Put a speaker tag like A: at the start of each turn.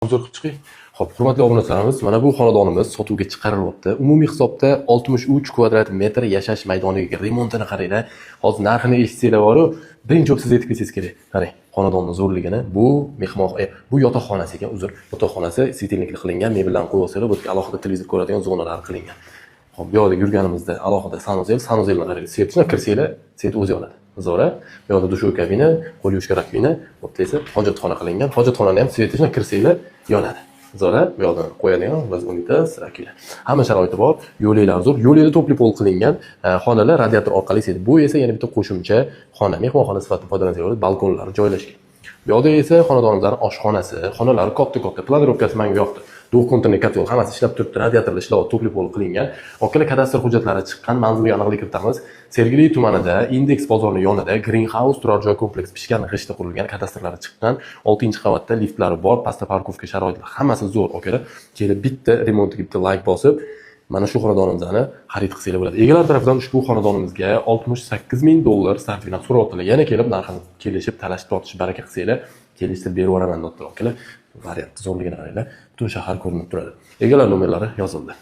A: Obzor qilib chiqing. Xo'p, hurmatli obunachilarimiz, mana bu xonadonimiz sotuvga chiqarilyapti. Umumiy hisobda 63 kvadrat metr yashash maydoniga remontini qaranglar. Hozir narxini eshitsanglar-ku, birinchi siz aytib ketsangiz kerak. Qarang, xonadonning zo'rligini. Bu bu yotoqxonasi ekan, uzr. Yotoqxonasi sitelnikli qilingan, mebellarni qo'yib olsalar, bu yerga alohida televizor ko'radigan zonalar qilingan. Xo'p, bu yerda yurganimizda alohida sanuzelni qarang. Sepchini kirsanglar, svet o'zi yonadi. Zo'ra, bu yerda dush kabina, qo'l yuvish rakvina, bitta esa hojatxona qilingan. Hojatxonani ham svetini kirsanglar yonadi. Zo'ra, bu yerda qo'yadigan biz unitaz, rakvina. Hamma sharoiti bor, yo'laklar zo'r. Yo'lakda topli pol qilingan, xonalar radiator orqali isidi. Bu esa yana bitta qo'shimcha xona, mehmonxona sifatida foydalaniladi, balkonlar joylashgan. Bu yerda esa xonadonimizning oshxonasi, xonalari katta-katta, planirovkasi menga yoqdi. Duxkontrolli kotel hammasi ishlab turibdi, radiatorlar ishlayapti, topli pol qilingan. Okkala kadastr hujjatlari chiqqan, manzilga aniqlik kiritamiz. Sergeli tumanida, Indeks bozorining yonida Greenhouse turar joy kompleksi pishgan g'ishtda qurilgan, kadastrlari chiqqan, 6-qavatda liftlari bor, pastda parkovka sharoitlari hammasi zo'r, okkala. Kelib bitta remontga bitta like bosib, mana shu xonadonimizni xarid qilsanglar bo'ladi. Egalar tomonidan ushbu xonadonimizga $68,000 sarflab so'rayaptilar. Yana kelib narxini kelishib, talashib tortish baraka qilsanglar, kelishtirib berib yuboraman, doktor okkala. Variant zo'rligini qaranglar. Butun shahar ko'rinib turadi. Egalar nomerlari yozildi.